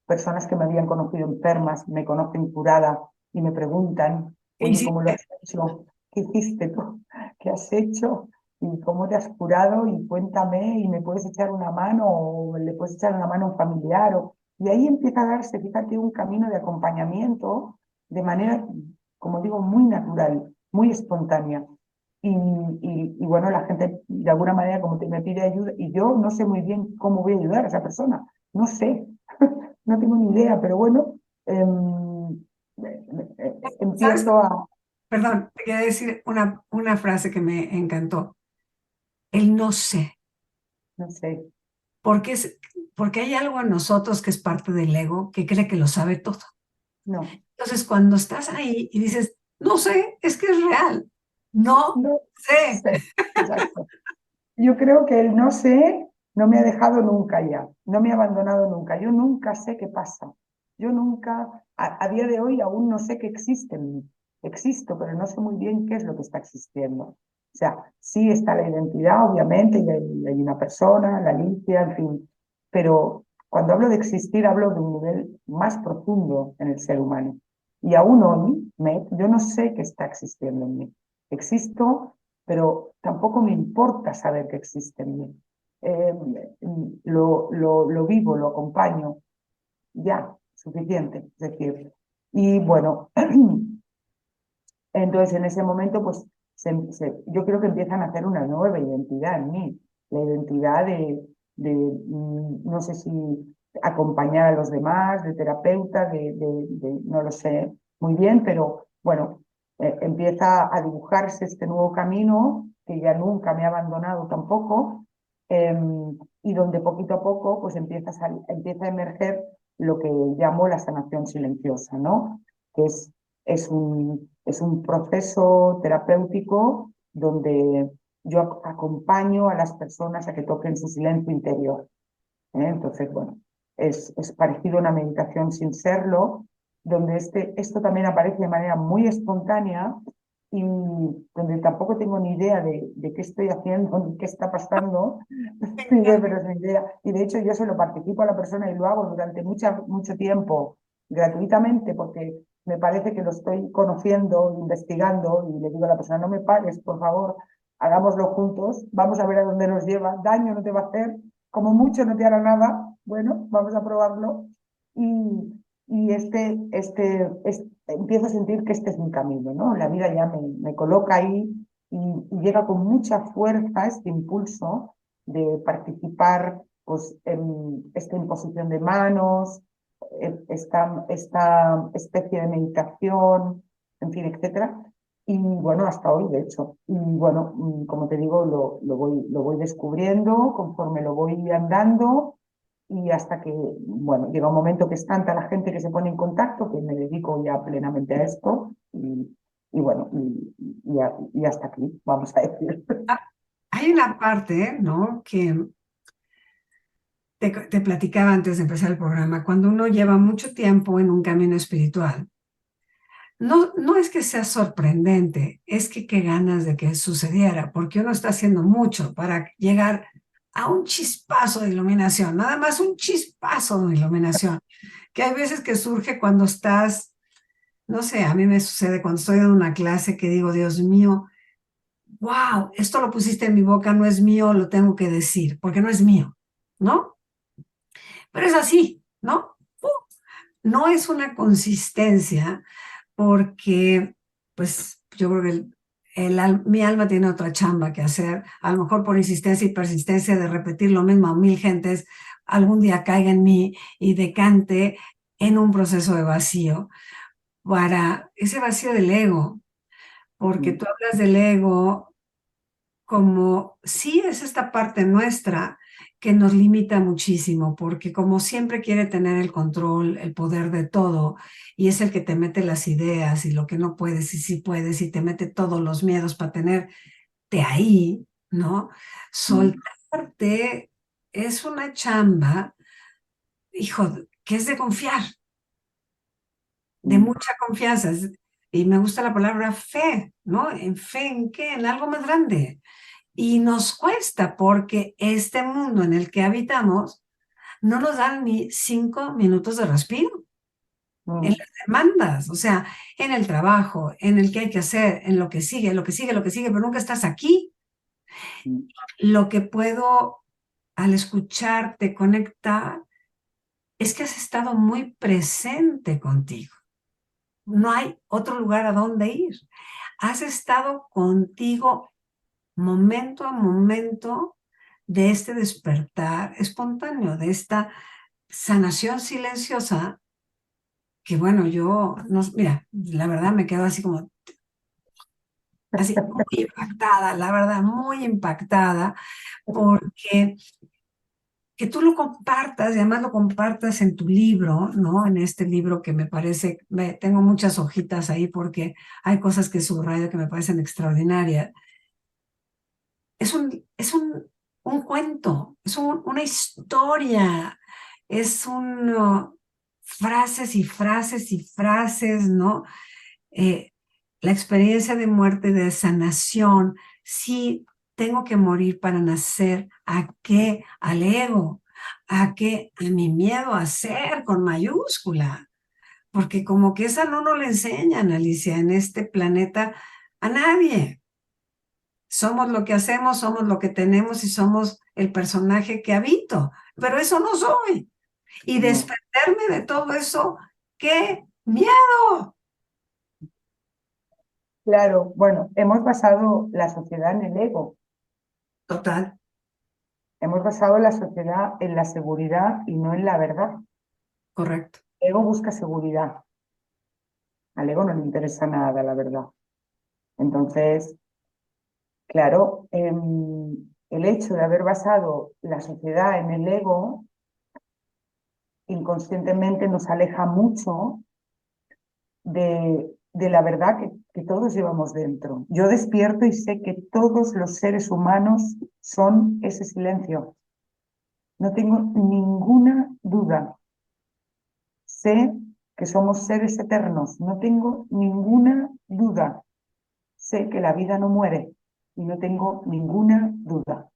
personas que me habían conocido enfermas me conocen curada y me preguntan, ¿Qué oye, ¿cómo lo hiciste? has hecho? ¿Qué hiciste tú? ¿Qué has hecho? ¿Y cómo te has curado? Y cuéntame, y me puedes echar una mano, o le puedes echar una mano a un familiar. Y ahí empieza a darse, fíjate, un camino de acompañamiento de manera, como digo, muy natural, muy espontánea. Y bueno, la gente de alguna manera como me pide ayuda y yo no sé muy bien cómo voy a ayudar a esa persona, no sé, no tengo ni idea, pero bueno, ¿Sabes? empiezo a, Perdón, te quería decir una frase que me encantó. El no sé. no sé, Porque, porque hay algo en nosotros que es parte del ego que cree que lo sabe todo. no, Entonces, cuando estás ahí y dices, no sé, es que es real. No no sé. sé, exacto. Yo creo que el no sé no me ha dejado nunca ya, no me ha abandonado nunca, yo nunca sé qué pasa, yo nunca, a día de hoy aún no sé que existe en mí, existo, pero no sé muy bien qué es lo que está existiendo. O sea, sí está la identidad, obviamente, y hay una persona, la Alicia, en fin, pero cuando hablo de existir hablo de un nivel más profundo en el ser humano. Y aún hoy, yo no sé qué está existiendo en mí. Existo, pero tampoco me importa saber que existe en mí. Eh, lo vivo, lo acompaño, ya, suficiente. Es decir, y bueno, entonces en ese momento, pues yo creo que empiezan a hacer una nueva identidad en mí, la identidad no sé si acompañar a los demás, de terapeuta, no lo sé muy bien, pero bueno, empieza a dibujarse este nuevo camino que ya nunca me ha abandonado tampoco, eh, y donde poquito a poco pues empieza a emerger lo que llamo la sanación silenciosa, ¿no? Que es un proceso terapéutico donde yo acompaño a las personas a que toquen su silencio interior. Entonces, bueno, es parecido a una meditación sin serlo, donde esto también aparece de manera muy espontánea y donde tampoco tengo ni idea de qué estoy haciendo, ni qué está pasando, pero sin idea. Y de hecho yo se lo participo a la persona y lo hago durante mucho tiempo gratuitamente porque me parece que lo estoy conociendo, investigando, y le digo a la persona, no me pares, por favor, hagámoslo juntos, vamos a ver a dónde nos lleva, daño no te va a hacer, como mucho no te hará nada, bueno, vamos a probarlo. Y empiezo a sentir que este es mi camino, ¿no? La vida ya me coloca ahí y llega con mucha fuerza este impulso de participar pues, en esta imposición de manos, esta especie de meditación, en fin, etcétera. Y bueno, hasta hoy, de hecho. Y bueno, como te digo, lo voy descubriendo conforme lo voy andando y hasta que, bueno, llega un momento que es tanta la gente que se pone en contacto que me dedico ya plenamente a esto y bueno, y hasta aquí, vamos a decir. Ah, hay una parte, ¿no? Que te platicaba antes de empezar el programa, cuando uno lleva mucho tiempo en un camino espiritual, no es que sea sorprendente, es que qué ganas de que sucediera, porque uno está haciendo mucho para llegar a un chispazo de iluminación, nada más un chispazo de iluminación, que hay veces que surge cuando estás, no sé, a mí me sucede cuando estoy en una clase que digo, Dios mío, wow, esto lo pusiste en mi boca, no es mío, lo tengo que decir, porque no es mío, ¿no? Pero es así, ¿no? No es una consistencia porque, pues, yo creo que mi alma tiene otra chamba que hacer. A lo mejor por insistencia y persistencia de repetir lo mismo a mil gentes, algún día caiga en mí y decante en un proceso de vacío, para ese vacío del ego, porque tú hablas del ego como sí es esta parte nuestra que nos limita muchísimo, porque como siempre quiere tener el control, el poder de todo, y es el que te mete las ideas y lo que no puedes y sí puedes, y te mete todos los miedos para tenerte ahí, ¿no? Soltarte es una chamba, hijo, que es de confiar, de mucha confianza. Y me gusta la palabra fe, ¿no? ¿En fe en qué? En algo más grande. Y nos cuesta porque este mundo en el que habitamos no nos dan ni 5 minutos de respiro en las demandas, o sea, en el trabajo, en el que hay que hacer, en lo que sigue, lo que sigue, lo que sigue, pero nunca estás aquí. Lo que puedo al escucharte conectar es que has estado muy presente contigo. No hay otro lugar a donde ir. Has estado contigo momento a momento de este despertar espontáneo, de esta sanación silenciosa, que bueno, yo, no, mira, la verdad me quedo así como, así, muy impactada, la verdad, muy impactada, porque que tú lo compartas, y además lo compartas en tu libro, ¿no? En este libro que me parece, tengo muchas hojitas ahí porque hay cosas que subrayo que me parecen extraordinarias. Es un cuento, es una historia, es frases y frases y frases, ¿no? Eh, la experiencia de muerte, de sanación, sí, tengo que morir para nacer. ¿A qué? Al ego. ¿A qué? A mi miedo a ser con mayúscula. Porque como que esa no nos la enseñan, Alicia, en este planeta a nadie. Somos lo que hacemos, somos lo que tenemos y somos el personaje que habito, pero eso no soy. Y desprenderme de todo eso, ¡qué miedo! Claro, bueno, hemos basado la sociedad en el ego, Total, hemos basado la sociedad en la seguridad y no en la verdad. correcto. El ego busca seguridad, al ego no le interesa nada, la verdad. Entonces, claro, el hecho de haber basado la sociedad en el ego inconscientemente nos aleja mucho de la verdad que todos llevamos dentro. Yo despierto y sé que todos los seres humanos son ese silencio. No tengo ninguna duda. Sé que somos seres eternos. No tengo ninguna duda. Sé que la vida no muere y no tengo ninguna duda.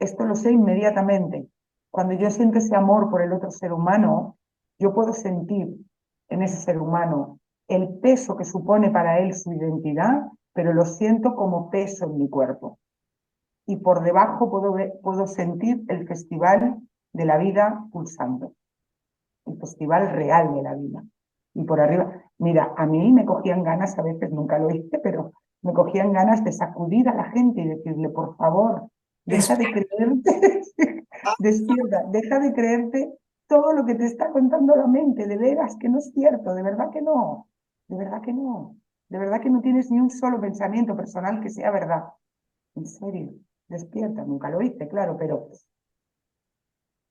Esto lo sé inmediatamente. Cuando yo siento ese amor por el otro ser humano, yo puedo sentir en ese ser humano el peso que supone para él su identidad, pero lo siento como peso en mi cuerpo. Y por debajo puedo sentir el festival de la vida pulsando, el festival real de la vida. Y por arriba, mira, a mí me cogían ganas, a veces nunca lo hice, pero me cogían ganas de sacudir a la gente y decirle, por favor, deja de creerte, despierta, deja de creerte todo lo que te está contando la mente, de veras que no es cierto, de verdad que no, de verdad que no, de verdad que no tienes ni un solo pensamiento personal que sea verdad. En serio, despierta, nunca lo hice, claro, pero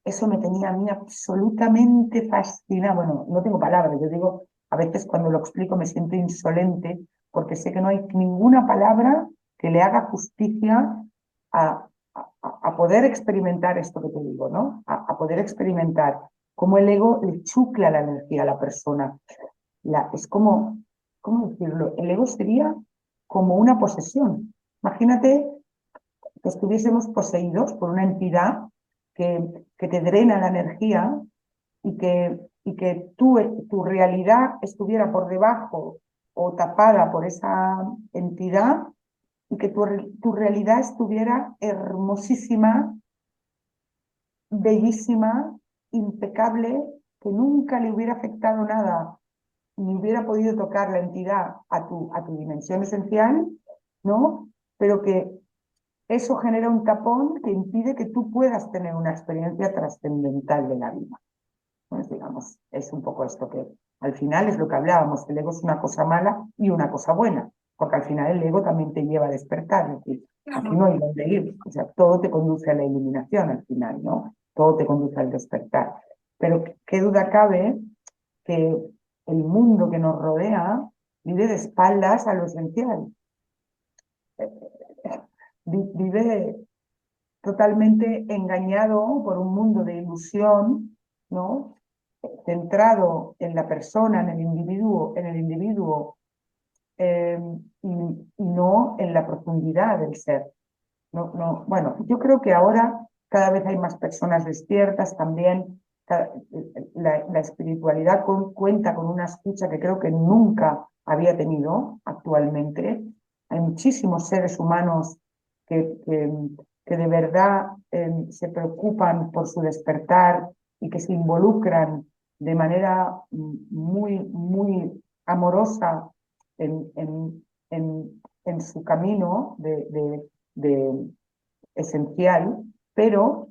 eso me tenía a mí absolutamente fascinada. Bueno, no tengo palabras, yo digo, a veces cuando lo explico me siento insolente porque sé que no hay ninguna palabra que le haga justicia a, a poder experimentar esto que te digo, ¿no? A poder experimentar cómo el ego le chucla la energía a la persona. Es como, ¿cómo decirlo? El ego sería como una posesión. Imagínate que estuviésemos poseídos por una entidad que te drena la energía y que tu realidad estuviera por debajo o tapada por esa entidad y que tu realidad estuviera hermosísima, bellísima, impecable, que nunca le hubiera afectado nada, ni hubiera podido tocar la entidad a tu dimensión esencial, ¿no? Pero que eso genera un tapón que impide que tú puedas tener una experiencia trascendental de la vida. Pues digamos, es un poco esto que al final es lo que hablábamos, que el ego es una cosa mala y una cosa buena, porque al final el ego también te lleva a despertar, es decir, aquí no hay donde ir, o sea, todo te conduce a la iluminación al final, ¿no? Todo te conduce al despertar. Pero qué duda cabe que el mundo que nos rodea vive de espaldas a lo esencial. Vive totalmente engañado por un mundo de ilusión, ¿no? Centrado en la persona, en el individuo y no en la profundidad del ser. No, no, bueno, yo creo que ahora cada vez hay más personas despiertas también. La espiritualidad cuenta con una escucha que creo que nunca había tenido actualmente. Hay muchísimos seres humanos que de verdad se preocupan por su despertar y que se involucran de manera muy, muy amorosa en su camino de esencial, pero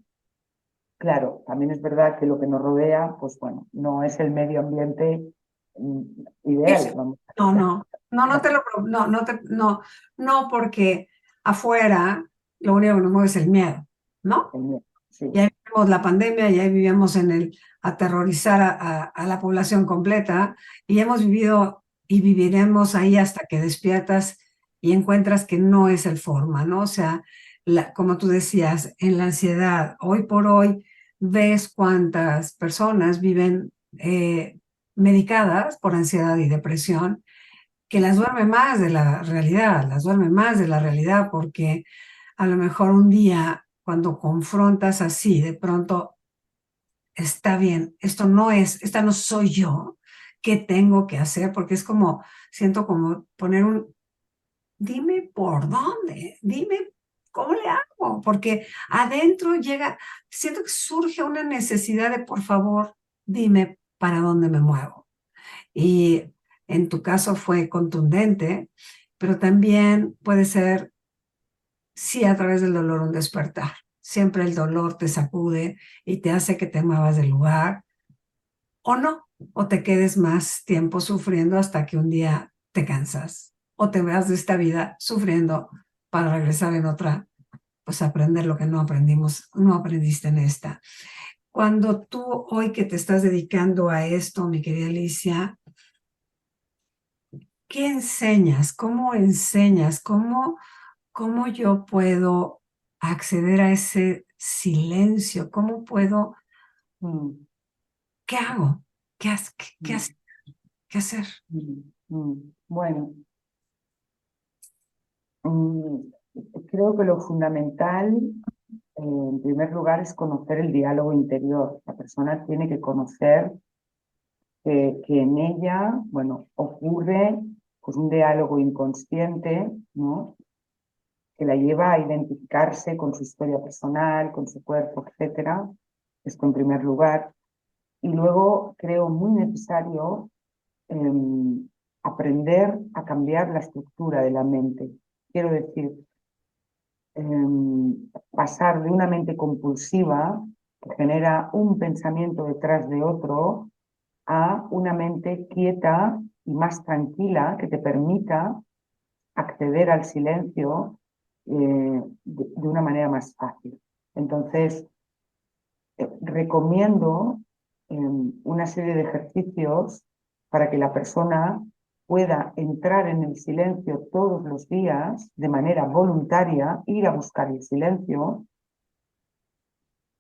claro, también es verdad que lo que nos rodea, pues bueno, no es el medio ambiente mm, ideal, vamos No, a no, no, no te lo, no, no te, no, no, porque afuera lo único que nos mueve es el miedo, ¿no? decir, sí, Ya vivimos la pandemia, ya vivíamos en el aterrorizar a la población completa y hemos vivido y viviremos ahí hasta que despiertas y encuentras que no es el forma, ¿no? O sea, como tú decías, en la ansiedad, hoy por hoy ves cuántas personas viven medicadas por ansiedad y depresión, que las duerme más de la realidad, las duerme más de la realidad porque a lo mejor un día cuando confrontas así, de pronto está bien, esto no es, esta no soy yo, ¿qué tengo que hacer? Porque es como, siento como poner dime por dónde, dime cómo le hago, porque adentro llega, siento que surge una necesidad de, por favor, dime para dónde me muevo. Y en tu caso fue contundente, pero también puede ser, sí, a través del dolor un despertar. Siempre el dolor te sacude y te hace que te muevas del lugar, o no, o te quedes más tiempo sufriendo hasta que un día te cansas, o te veas de esta vida sufriendo para regresar en otra, pues aprender lo que no aprendimos, no aprendiste en esta. Cuando tú hoy que te estás dedicando a esto, mi querida Alicia, ¿qué enseñas? ¿Cómo enseñas? ¿Cómo yo puedo acceder a ese silencio? ¿Cómo puedo, mm, qué hago? ¿Qué mm, hacer? ¿Qué hacer? Bueno, mm, creo que lo fundamental, en primer lugar, es conocer el diálogo interior. La persona tiene que conocer que en ella, bueno, ocurre pues un diálogo inconsciente, ¿no? Que la lleva a identificarse con su historia personal, con su cuerpo, etcétera. Esto en primer lugar. Y luego creo muy necesario eh, aprender a cambiar la estructura de la mente. Quiero decir, pasar de una mente compulsiva que genera un pensamiento detrás de otro a una mente quieta y más tranquila que te permita acceder al silencio de una manera más fácil. Entonces, recomiendo una serie de ejercicios para que la persona pueda entrar en el silencio todos los días de manera voluntaria, ir a buscar el silencio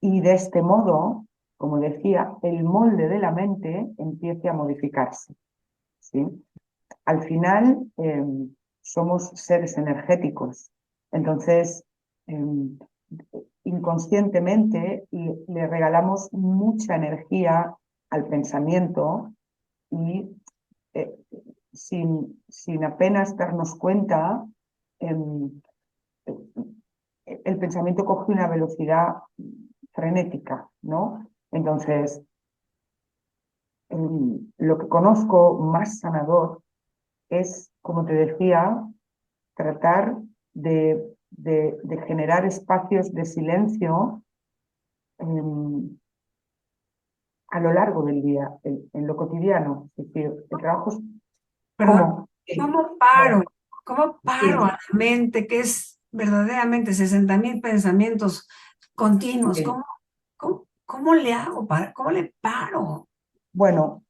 y de este modo, como decía, el molde de la mente empiece a modificarse, ¿sí? Al final somos seres energéticos, entonces inconscientemente le regalamos mucha energía al pensamiento y eh, sin apenas darnos cuenta, el pensamiento coge una velocidad frenética, ¿no? Entonces, lo que conozco más sanador es, como te decía, tratar de generar espacios de silencio a lo largo del día, en lo cotidiano. Es decir, el trabajo es Perdón, como... ¿cómo paro? Ahora, ¿Cómo paro a sí, la mente, que es verdaderamente 60.000 pensamientos continuos? sí. ¿Cómo le hago para, cómo le paro? Bueno,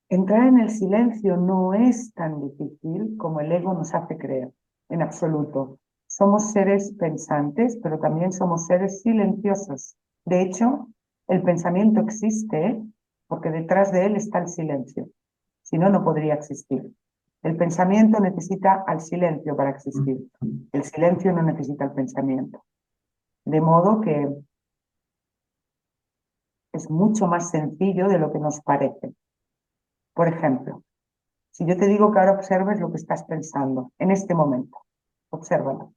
entrar en el silencio no es tan difícil como el ego nos hace creer, en absoluto. Somos seres pensantes, pero también somos seres silenciosos. De hecho, el pensamiento existe porque detrás de él está el silencio. Si no, no podría existir. El pensamiento necesita al silencio para existir. El silencio no necesita el pensamiento. De modo que es mucho más sencillo de lo que nos parece. Por ejemplo, si yo te digo que ahora observes lo que estás pensando en este momento, obsérvalo.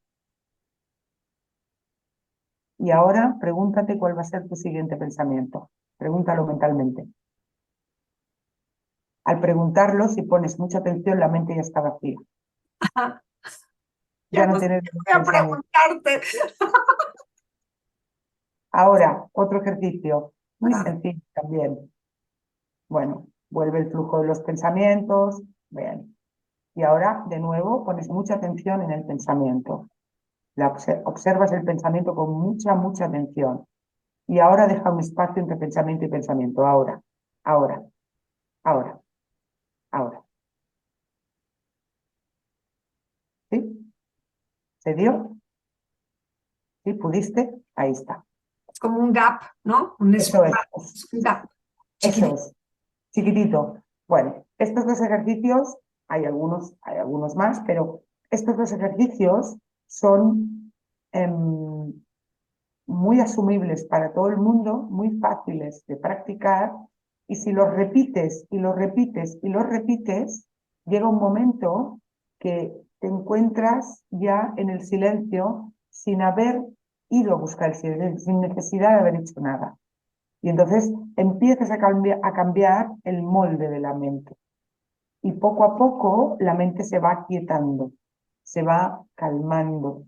Y ahora pregúntate cuál va a ser tu siguiente pensamiento. Pregúntalo mentalmente. Al preguntarlo, si pones mucha atención, la mente ya está vacía. Ya Ya no no sé tienes qué ningún voy a pensamiento. preguntarte. Ahora, otro ejercicio, muy Ah, sencillo también. Bueno, vuelve el flujo de los pensamientos. Bien. Y ahora, de nuevo, pones mucha atención en el pensamiento. Observas el pensamiento con mucha atención. Y ahora deja un espacio entre pensamiento y pensamiento. Ahora, ahora, ahora, ahora. ¿Sí? ¿Se dio? ¿Sí? ¿Pudiste? Ahí está. es como un gap, ¿no? Eso Es un gap eso chiquitito. es, chiquitito. Bueno, estos dos ejercicios, hay algunos más, pero estos dos ejercicios son muy asumibles para todo el mundo, muy fáciles de practicar, y si los repites y los repites y los repites, llega un momento que te encuentras ya en el silencio sin haber ido a buscar el silencio, sin necesidad de haber hecho nada. Y entonces empiezas a cambiar el molde de la mente. Y poco a poco la mente se va aquietando, se va calmando.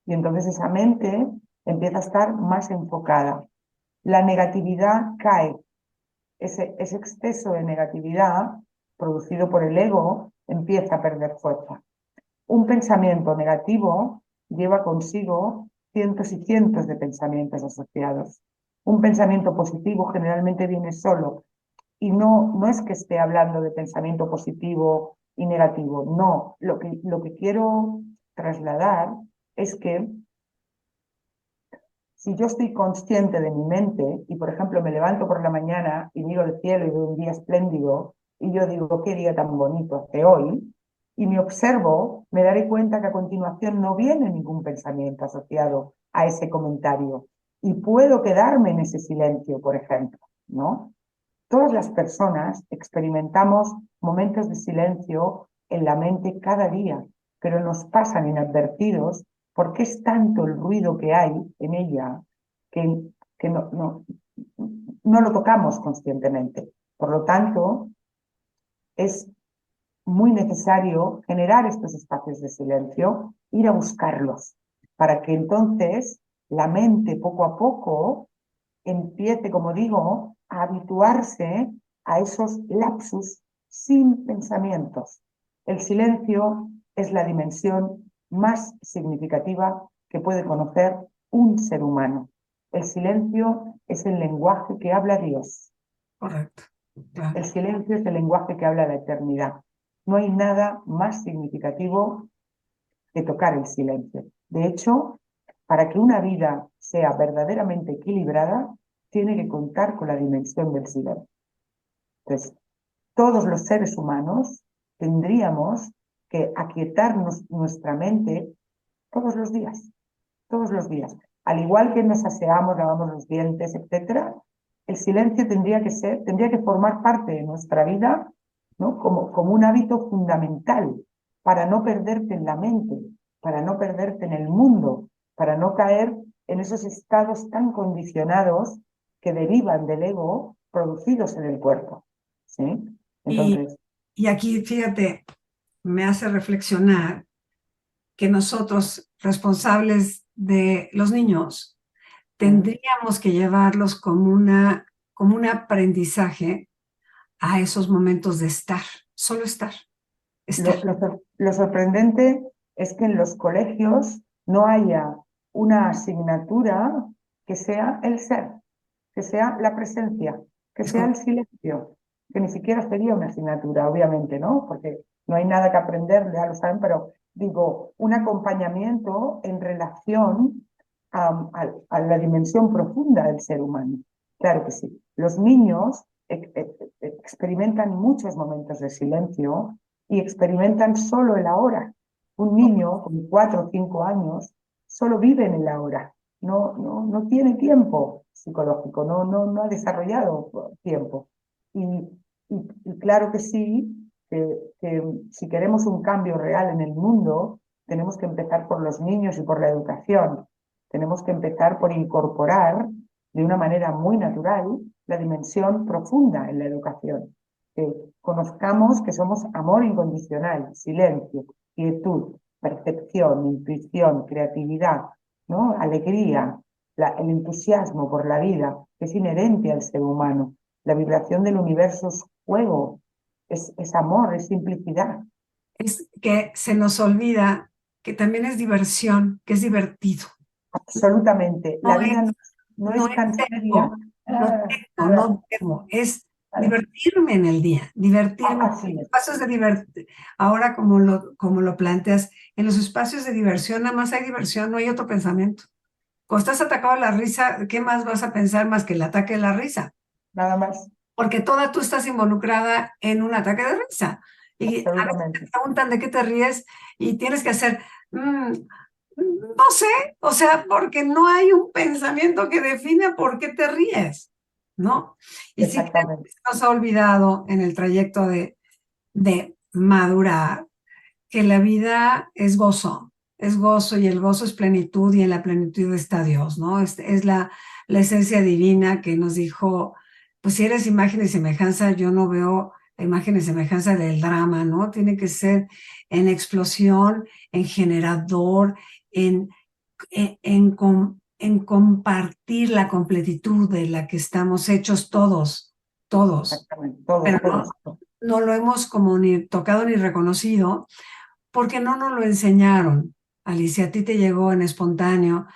Y entonces esa mente empieza a estar más enfocada. La negatividad cae. Ese exceso de negatividad producido por el ego empieza a perder fuerza. Un pensamiento negativo lleva consigo cientos y cientos de pensamientos asociados. Un pensamiento positivo generalmente viene solo. Y no es que esté hablando de pensamiento positivo y negativo, no. Lo que quiero trasladar es que si yo estoy consciente de mi mente y, por ejemplo, me levanto por la mañana y miro el cielo y veo un día espléndido y yo digo, qué día tan bonito hace hoy, y me observo, me daré cuenta que a continuación no viene ningún pensamiento asociado a ese comentario y puedo quedarme en ese silencio, por ejemplo, ¿no? Todas las personas experimentamos momentos de silencio en la mente cada día, pero nos pasan inadvertidos porque es tanto el ruido que hay en ella que no lo tocamos conscientemente. Por lo tanto, es muy necesario generar estos espacios de silencio, ir a buscarlos, para que entonces la mente poco a poco empiece, como digo, a habituarse a esos lapsus sin pensamientos. El silencio es la dimensión más significativa que puede conocer un ser humano. El silencio es el lenguaje que habla Dios. Correcto. Claro. El silencio es el lenguaje que habla la eternidad. No hay nada más significativo que tocar el silencio. De hecho, para que una vida sea verdaderamente equilibrada, tiene que contar con la dimensión del silencio. Entonces, todos los seres humanos tendríamos que aquietarnos nuestra mente todos los días, todos los días. Al igual que nos aseamos, lavamos los dientes, etcétera, el silencio tendría que formar parte de nuestra vida, ¿no? Como un hábito fundamental para no perderte en la mente, para no perderte en el mundo, para no caer en esos estados tan condicionados que derivan del ego producidos en el cuerpo, ¿sí? Y, Entonces, y aquí, fíjate, me hace reflexionar que nosotros, responsables de los niños, tendríamos que llevarlos como un aprendizaje a esos momentos de estar, solo estar, estar. Lo sorprendente es que en los colegios no haya una asignatura que sea el ser, que sea la presencia, que Es sea como, el silencio, que ni siquiera sería una asignatura, obviamente, ¿no? Porque no hay nada que aprender, ya lo saben, pero digo, un acompañamiento en relación a la dimensión profunda del ser humano. Claro que sí. Los niños experimentan muchos momentos de silencio y experimentan solo el ahora. Un niño con 4 o 5 años solo vive en el ahora, no tiene tiempo psicológico, no ha desarrollado tiempo. Y claro que sí, que si queremos un cambio real en el mundo, tenemos que empezar por los niños y por la educación. Tenemos que empezar por incorporar de una manera muy natural la dimensión profunda en la educación. Que conozcamos que somos amor incondicional, silencio, quietud, percepción, intuición, creatividad, ¿no? Alegría, el entusiasmo por la vida, que es inherente al ser humano. La vibración del universo es juego, es amor, es simplicidad. es que se nos olvida que también es diversión, que es divertido. Absolutamente. No La vida es, no no es es tan seria. no debo, es divertirme en el día, divertirme. Así es. Espacios de ahora como lo planteas, en los espacios de diversión nada más hay diversión, no hay otro pensamiento. Cuando estás atacado a la risa, ¿qué más vas a pensar más que el ataque de la risa? Nada más. Porque toda tú estás involucrada en un ataque de risa. Y a veces te Absolutamente. preguntan de qué te ríes y tienes que hacer, no sé, o sea, porque no hay un pensamiento que defina por qué te ríes, ¿no? Y sí creo que Exactamente. se nos ha olvidado en el trayecto de madurar que la vida es gozo y el gozo es plenitud y en la plenitud está Dios, ¿no? Es la esencia divina que nos dijo, pues si eres imagen y semejanza, yo no veo la imagen y semejanza del drama, ¿no? Tiene que ser en explosión, en generador, en, en compartir la completitud de la que estamos hechos todos, Exactamente. pero Todos, no, todos. no lo hemos como ni tocado ni reconocido porque no nos lo enseñaron. Alicia, a ti te llegó en espontáneo,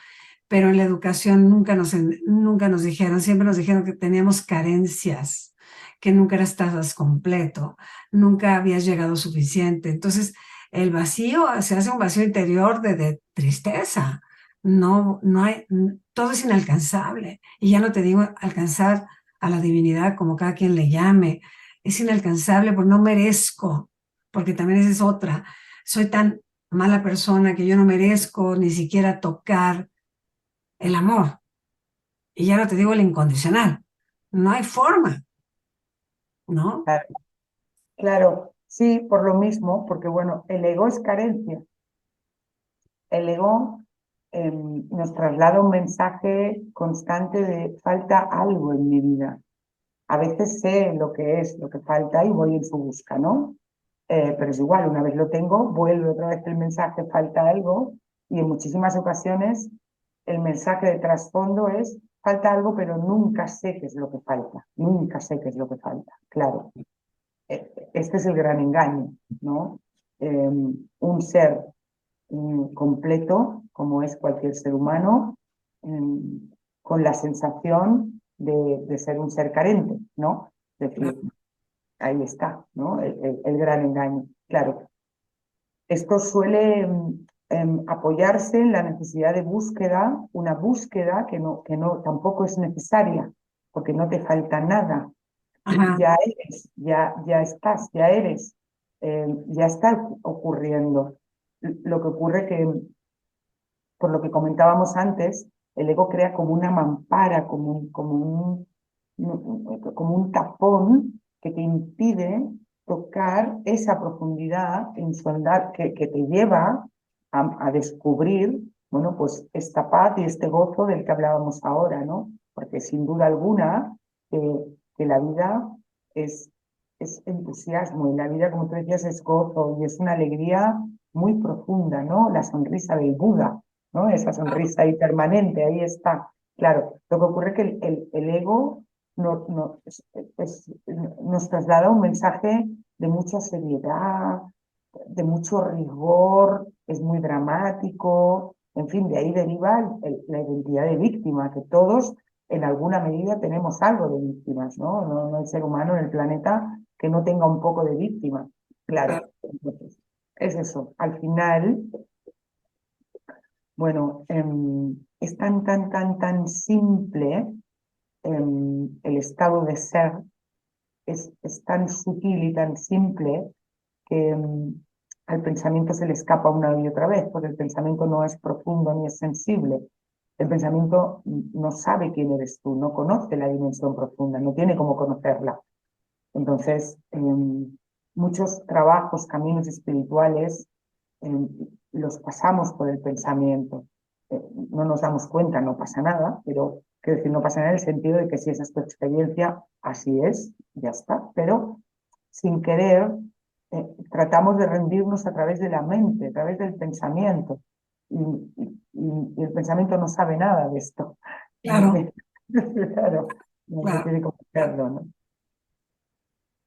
pero en la educación nunca nos dijeron, siempre nos dijeron que teníamos carencias, que nunca estabas completo, nunca habías llegado suficiente. Entonces, el vacío se hace un vacío interior de tristeza. No hay, todo es inalcanzable. Y ya no te digo alcanzar a la divinidad como cada quien le llame. Es inalcanzable porque no merezco, porque también esa es otra. Soy tan mala persona que yo no merezco ni siquiera tocar el amor. Y ya no te digo el incondicional. No hay forma. ¿no? Claro, claro, sí, por lo mismo, porque bueno, el ego es carencia. El ego nos traslada un mensaje constante de falta algo en mi vida. A veces sé lo que es, lo que falta y voy en su busca, ¿no? Pero es igual, una vez lo tengo, vuelve otra vez el mensaje, falta algo, y en muchísimas ocasiones el mensaje de trasfondo es, falta algo, pero nunca sé qué es lo que falta, nunca sé qué es lo que falta, claro. Este es el gran engaño, ¿no? Un ser completo, como es cualquier ser humano, con la sensación de ser un ser carente, ¿no? Es decir, ahí está, ¿no? El gran engaño. Claro, esto suele apoyarse en la necesidad de búsqueda, una búsqueda que no tampoco es necesaria, porque no te falta nada. Ajá, Ya eres, ya estás, ya eres, ya está ocurriendo. Lo que ocurre que, por lo que comentábamos antes, el ego crea como una mampara, como un tapón que te impide tocar esa profundidad en su andar que te lleva a descubrir, bueno, pues esta paz y este gozo del que hablábamos ahora, ¿no? Porque sin duda alguna que la vida es, es entusiasmo y la vida, como tú decías, es gozo y es una alegría muy profunda, ¿no? La sonrisa del Buda, ¿no? Esa sonrisa ahí permanente, ahí está. Claro, lo que ocurre es que el ego nos traslada un mensaje de mucha seriedad, de mucho rigor, es muy dramático, en fin, de ahí deriva la identidad de víctima, que todos en alguna medida tenemos algo de víctimas, ¿no? No hay ser humano en el planeta que no tenga un poco de víctima. Claro, claro, entonces, es eso. Al final, bueno, es tan simple el estado de ser, es tan sutil y tan simple que al pensamiento se le escapa una y otra vez, porque el pensamiento no es profundo ni es sensible. El pensamiento no sabe quién eres tú, no conoce la dimensión profunda, no tiene cómo conocerla. Entonces, muchos trabajos, caminos espirituales, em, los pasamos por el pensamiento. No nos damos cuenta, no pasa nada, pero quiero decir, no pasa nada en el sentido de que si esa es tu experiencia, así es, ya está. Pero sin querer, tratamos de rendirnos a través de la mente, a través del pensamiento. Y el pensamiento no sabe nada de esto. No claro, tiene, claro, no claro. tiene cómo hacerlo, ¿no?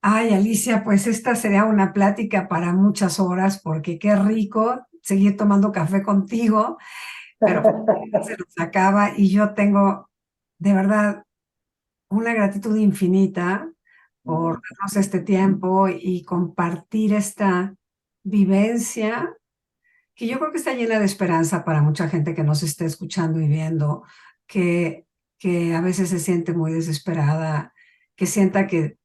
Ay, Alicia, pues esta sería una plática para muchas horas, porque qué rico seguir tomando café contigo, pero pues se nos acaba y yo tengo de verdad una gratitud infinita por darnos este tiempo y compartir esta vivencia que yo creo que está llena de esperanza para mucha gente que nos esté escuchando y viendo, que, que a veces se siente muy desesperada, que sienta que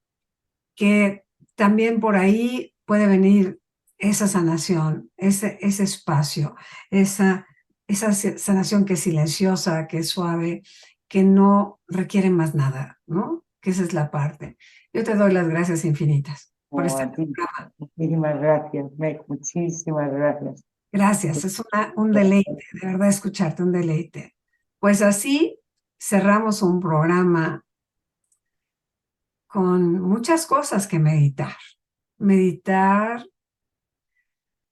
también por ahí puede venir esa sanación, ese espacio, esa, esa sanación que es silenciosa, que es suave, que no requiere más nada, ¿no? Que esa es la parte. Yo te doy las gracias infinitas por Oh, este a ti. programa. Muchísimas gracias, Meg, muchísimas gracias. Gracias, es un deleite, de verdad escucharte, un deleite. Pues así cerramos un programa con muchas cosas que meditar. Meditar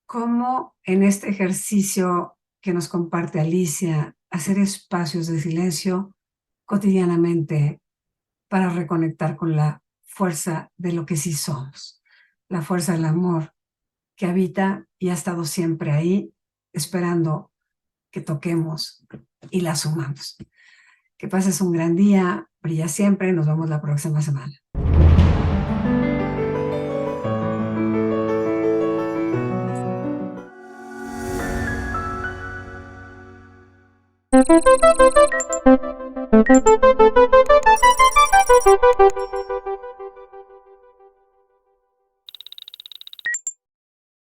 cómo en este ejercicio que nos comparte Alicia, hacer espacios de silencio cotidianamente para reconectar con la fuerza de lo que sí somos, la fuerza del amor que habita y ha estado siempre ahí, esperando que toquemos y la sumamos. Que pases un gran día, brilla siempre, nos vemos la próxima semana.